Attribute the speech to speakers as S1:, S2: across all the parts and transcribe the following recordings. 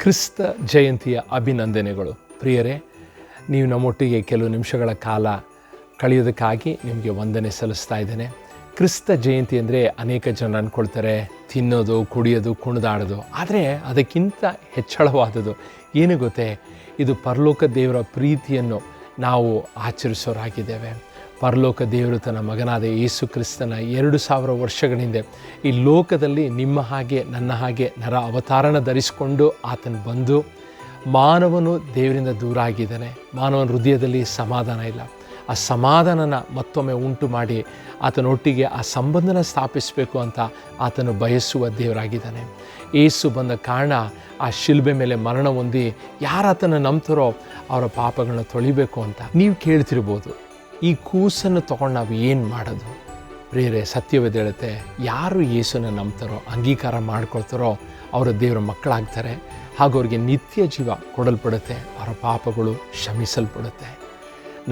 S1: ಕ್ರಿಸ್ತ ಜಯಂತಿಯ ಅಭಿನಂದನೆಗಳು. ಪ್ರಿಯರೇ, ನೀವು ನಮ್ಮೊಟ್ಟಿಗೆ ಕೆಲವು ನಿಮಿಷಗಳ ಕಾಲ ಕಳೆಯೋದಕ್ಕಾಗಿ ನಿಮಗೆ ವಂದನೆ ಸಲ್ಲಿಸ್ತಾ ಇದ್ದೇನೆ. ಕ್ರಿಸ್ತ ಜಯಂತಿ ಅಂದರೆ ಅನೇಕ ಜನ ಅಂದ್ಕೊಳ್ತಾರೆ ತಿನ್ನೋದು, ಕುಡಿಯೋದು, ಕುಣಿದಾಡೋದು. ಆದರೆ ಅದಕ್ಕಿಂತ ಹೆಚ್ಚಳವಾದದ್ದು ಏನು ಗೊತ್ತೇ? ಇದು ಪರಲೋಕ ದೇವರ ಪ್ರೀತಿಯನ್ನು ನಾವು ಆಚರಿಸೋರಾಗಿದ್ದೇವೆ. ಪರಲೋಕ ದೇವರು ತನ್ನ ಮಗನಾದ ಯೇಸು ಕ್ರಿಸ್ತನ 2000 ವರ್ಷಗಳ ಹಿಂದೆ ಈ ಲೋಕದಲ್ಲಿ ನಿಮ್ಮ ಹಾಗೆ ನನ್ನ ಹಾಗೆ ನರ ಅವತಾರನ ಧರಿಸಿಕೊಂಡು ಆತನು ಬಂದು, ಮಾನವನು ದೇವರಿಂದ ದೂರ ಆಗಿದ್ದಾನೆ, ಮಾನವನ ಹೃದಯದಲ್ಲಿ ಸಮಾಧಾನ ಇಲ್ಲ, ಆ ಸಮಾಧಾನನ ಮತ್ತೊಮ್ಮೆ ಉಂಟು ಮಾಡಿ ಆತನೊಟ್ಟಿಗೆ ಆ ಸಂಬಂಧನ ಸ್ಥಾಪಿಸಬೇಕು ಅಂತ ಆತನು ಬಯಸುವ ದೇವರಾಗಿದ್ದಾನೆ. ಯೇಸು ಬಂದ ಕಾರಣ ಆ ಶಿಲ್ಬೆ ಮೇಲೆ ಮರಣ ಹೊಂದಿ ಯಾರಾತನ ನಂಬ್ತಾರೋ ಅವರ ಪಾಪಗಳನ್ನ ತೊಳಿಬೇಕು ಅಂತ. ನೀವು ಕೇಳ್ತಿರ್ಬೋದು, ಈ ಕೂಸನ್ನು ತೊಗೊಂಡು ನಾವು ಏನು ಮಾಡೋದು? ಪ್ರಿಯರೇ, ಸತ್ಯವೇದ ಹೇಳುತ್ತೆ, ಯಾರು ಯೇಸುನ ನಂಬ್ತಾರೋ, ಅಂಗೀಕಾರ ಮಾಡ್ಕೊಳ್ತಾರೋ ಅವರ ದೇವರ ಮಕ್ಕಳಾಗ್ತಾರೆ. ಹಾಗೂ ಅವ್ರಿಗೆ ನಿತ್ಯ ಜೀವ ಕೊಡಲ್ಪಡುತ್ತೆ, ಅವರ ಪಾಪಗಳು ಕ್ಷಮಿಸಲ್ಪಡುತ್ತೆ.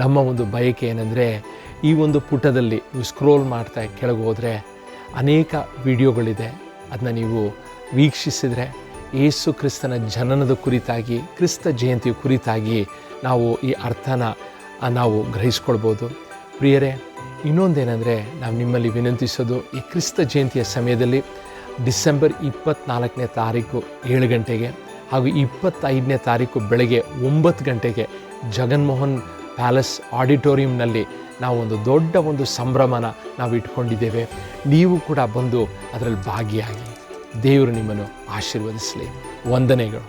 S1: ನಮ್ಮ ಒಂದು ಬಯಕೆ ಏನಂದರೆ, ಈ ಒಂದು ಪುಟದಲ್ಲಿ ನೀವು ಸ್ಕ್ರೋಲ್ ಮಾಡ್ತಾ ಕೆಳಗೆ ಹೋದರೆ ಅನೇಕ ವಿಡಿಯೋಗಳಿದೆ. ಅದನ್ನ ನೀವು ವೀಕ್ಷಿಸಿದರೆ ಯೇಸು ಕ್ರಿಸ್ತನ ಜನನದ ಕುರಿತಾಗಿ, ಕ್ರಿಸ್ತ ಜಯಂತಿಯ ಕುರಿತಾಗಿ ನಾವು ಈ ಅರ್ಥನ ನಾವು ಗ್ರಹಿಸ್ಕೊಳ್ಬೋದು. ಪ್ರಿಯರೇ, ಇನ್ನೊಂದೇನೆಂದರೆ, ನಾವು ನಿಮ್ಮಲ್ಲಿ ವಿನಂತಿಸೋದು, ಈ ಕ್ರಿಸ್ತ ಜಯಂತಿಯ ಸಮಯದಲ್ಲಿ ಡಿಸೆಂಬರ್ 24ನೇ ತಾರೀಕು 7 ಗಂಟೆಗೆ ಹಾಗೂ 25ನೇ ತಾರೀಕು ಬೆಳಗ್ಗೆ 9 ಗಂಟೆಗೆ ಜಗನ್ಮೋಹನ್ ಪ್ಯಾಲೇಸ್ ಆಡಿಟೋರಿಯಂನಲ್ಲಿ ನಾವು ಒಂದು ದೊಡ್ಡ ಒಂದು ಸಂಭ್ರಮನ ನಾವು ಇಟ್ಕೊಂಡಿದ್ದೇವೆ. ನೀವು ಕೂಡ ಬಂದು ಅದರಲ್ಲಿ ಭಾಗಿಯಾಗಿ. ದೇವರು ನಿಮ್ಮನ್ನು ಆಶೀರ್ವದಿಸಲಿ. ವಂದನೆಗಳು.